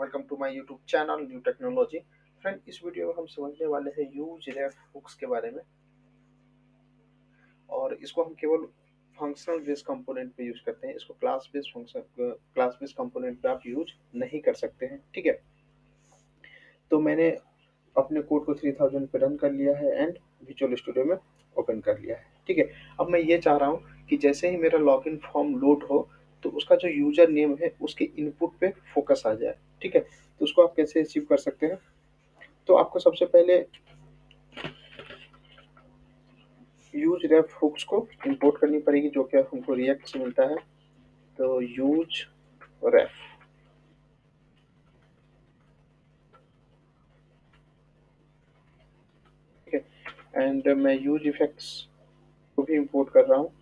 Welcome to my YouTube channel new technology. Friend, इस video में हम समझने वाले हैं यूज रेफ हुक्स के बारे में। और इसको हम केवल फंक्शनल बेस्ड कंपोनेंट पे यूज करते हैं। इसको क्लास बेस्ड कंपोनेंट पे आप यूज नहीं कर सकते हैं। ठीक है, तो मैंने अपने कोड को 3000 पे रन कर लिया है एंड विजुअल स्टूडियो में ओपन कर लिया है। ठीक है, अब मैं ये चाह रहा हूँ कि जैसे ही मेरा लॉगिन फॉर्म लोड हो तो उसका जो यूजर नेम है उसके इनपुट पे फोकस आ जाए। ठीक है, तो उसको आप कैसे अचीव कर सकते हैं? तो आपको सबसे पहले यूज रेफ हुक्स को इंपोर्ट करनी पड़ेगी, जो कि हमको रिएक्ट से मिलता है। तो यूज रेफ, ठीक है, एंड मैं यूज इफेक्ट्स को भी इंपोर्ट कर रहा हूँ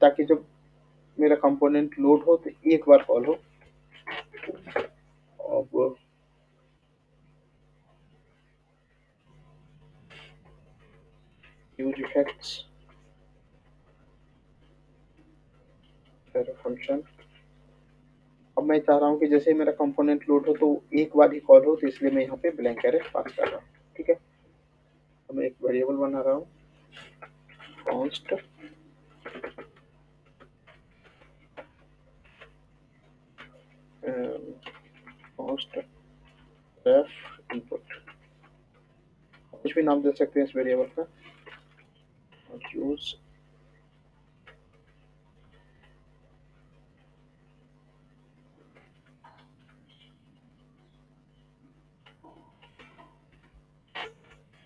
ताकि जब मेरा कंपोनेंट लोड हो तो एक बार कॉल हो। अब यूज इफेक्ट्स फंक्शन, अब मैं चाह रहा हूँ कि जैसे मेरा कंपोनेंट लोड हो तो एक बार ही कॉल हो, तो इसलिए मैं यहाँ पे ब्लैंक एरे पास कर रहा हूँ। ठीक है, तो मैं एक वेरिएबल बना रहा हूँ कॉन्स्ट कॉन्स्ट रेफ इनपुट, कुछ भी नाम दे सकते हैं इस वेरिएबल का। यूज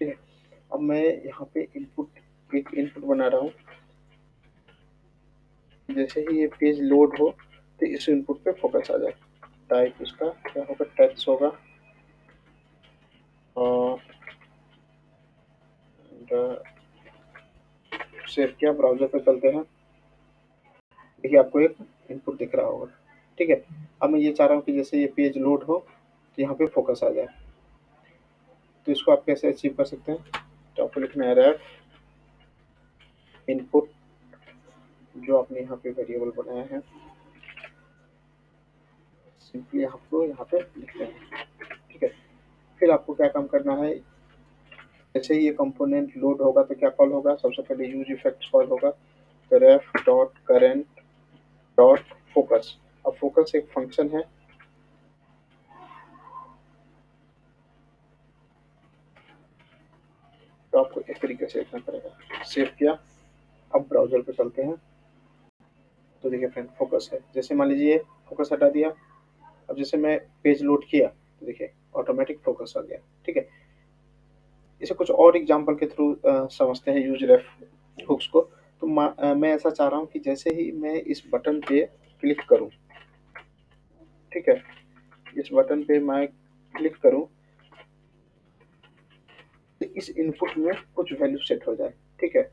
ठीक है, अब मैं यहाँ पे एक इनपुट बना रहा हूँ। जैसे ही ये पेज लोड हो तो इस इनपुट पे फोकस आ जाए। टाइप इसका क्या होगा? टेक्स्ट होगा। और सेव किया, ब्राउजर पे चलते हैं। देखिए आपको एक इनपुट दिख रहा होगा। ठीक है, अब मैं ये चाह रहा हूँ कि जैसे ये पेज लोड हो तो यहाँ पे फोकस आ जाए। तो इसको आप कैसे अचीव कर सकते हैं? तो आपको लिखना है रेफ इनपुट, जो आपने यहाँ पे वेरिएबल बनाया है सिंपली आपको यहाँ पे लिख लेना है। ठीक है, फिर आपको क्या काम करना है? जैसे ही ये कंपोनेंट लोड होगा तो क्या कॉल होगा? सबसे पहले यूज इफेक्ट कॉल होगा। तो रेफ डॉट करेंट डॉट फोकस। अब फोकस एक फंक्शन है। तो आपको इस तरीके से लिखना पड़ेगा। सेव किया, अब ब्राउजर पे चलते हैं। तो देखिए फ्रेंड, फोकस है। जैसे मान लीजिए फोकस हटा दिया, अब जैसे मैं पेज लोड किया तो देखिए ऑटोमेटिक फोकस आ गया। ठीक है, इसे कुछ और एग्जांपल के थ्रू समझते हैं यूज रेफ हुक्स को। तो मैं ऐसा चाह रहा हूँ कि जैसे ही मैं इस बटन पे क्लिक करूँ, ठीक है, इस बटन पे मैं क्लिक करूँ तो इस इनपुट में कुछ वैल्यू सेट हो जाए। ठीक है,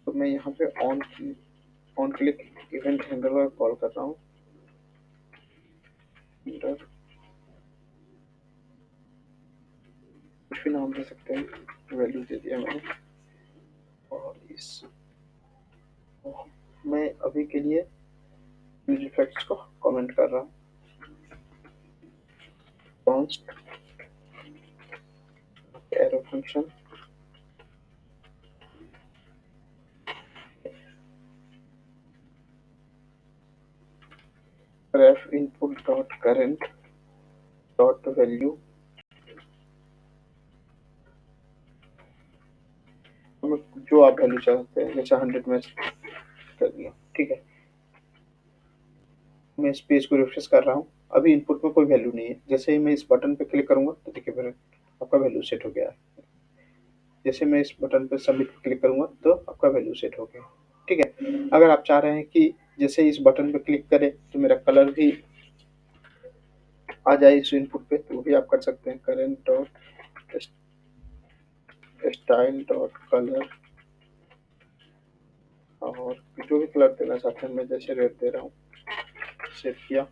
तो मैं यहाँ पे on click event handler call कर रहा हूँ। कुछ भी नाम दे सकते हैं, वैल्यू दे दिया मैंने। और इस मैं अभी के लिए यूज इफेक्ट्स को कमेंट कर रहा हूँ। Const arrow function, ref input dot current dot value, जो आप वैल्यू चाहते हैं, जैसे 100 में कर दिया। ठीक है, मैं इस पेज को रिफ्रेश कर रहा हूँ। अभी इनपुट में कोई वैल्यू नहीं है। जैसे ही मैं इस बटन पे क्लिक करूंगा तो देखिए फिर आपका वैल्यू सेट हो गया है। जैसे मैं इस बटन पे सबमिट पे क्लिक करूंगा तो आपका वैल्यू सेट हो गया। ठीक है, अगर आप चाह रहे हैं कि जैसे इस बटन पे क्लिक करें तो मेरा कलर भी आ जाए इस इनपुट पे, तो वो भी आप कर सकते हैं। Current dot style dot colour, और जो भी कलर देना चाहते हैं, मैं जैसे रेड दे रहा हूँ। सेव किया,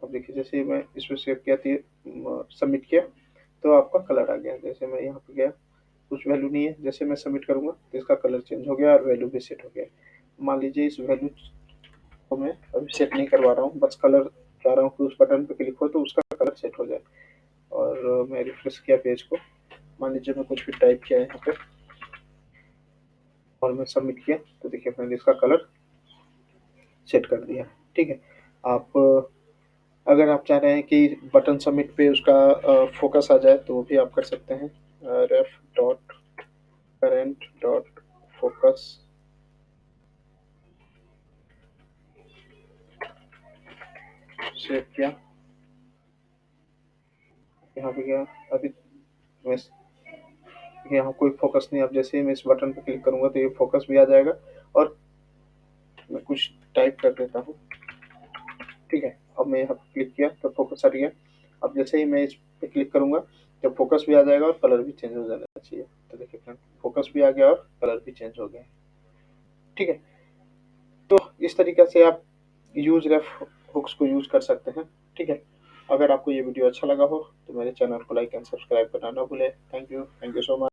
अब देखिए जैसे ही मैं इसमें सेव किया थी, सबमिट किया, तो आपका कलर आ गया। जैसे मैं यहाँ पे गया, कुछ वैल्यू नहीं है, जैसे मैं सबमिट करूंगा तो इसका कलर चेंज हो गया और वैल्यू भी सेट हो गया। मान लीजिए इस वैल्यू को मैं अभी सेट नहीं करवा रहा हूँ, बस कलर चाह रहा हूँ कि उस बटन पे क्लिक हो तो उसका कलर सेट हो जाए। और मैं रिफ्रेश किया पेज को, मान लीजिए मैं कुछ भी टाइप किया है यहाँ पे और मैं सबमिट किया, तो देखिए मैंने इसका कलर सेट कर दिया। ठीक है। आप अगर आप चाह रहे हैं कि बटन सबमिट पे उसका फोकस आ जाए तो वो भी आप कर सकते हैं। Ref dot current dot focus, save किया, यहाँ पे गया। अभी मैं यहाँ कोई फोकस नहीं, अब जैसे ही मैं इस बटन पे क्लिक करूंगा तो ये फोकस भी आ जाएगा। और मैं कुछ टाइप कर देता हूँ। ठीक है। अब मैं यहाँ क्लिक किया तो फोकस हट गया। अब जैसे ही मैं इस पे क्लिक करूंगा तो फोकस भी आ जाएगा और कलर भी चेंज हो जाना चाहिए। तो देखिए फ्रेंड, फोकस भी आ गया और कलर भी चेंज हो गया। ठीक है। तो इस तरीके से आप यूज रेफ हुक्स को यूज कर सकते हैं। ठीक है। अगर आपको ये वीडियो अच्छा लगा हो तो मेरे चैनल को लाइक एंड सब्सक्राइब करना ना भूलें। Thank you so much.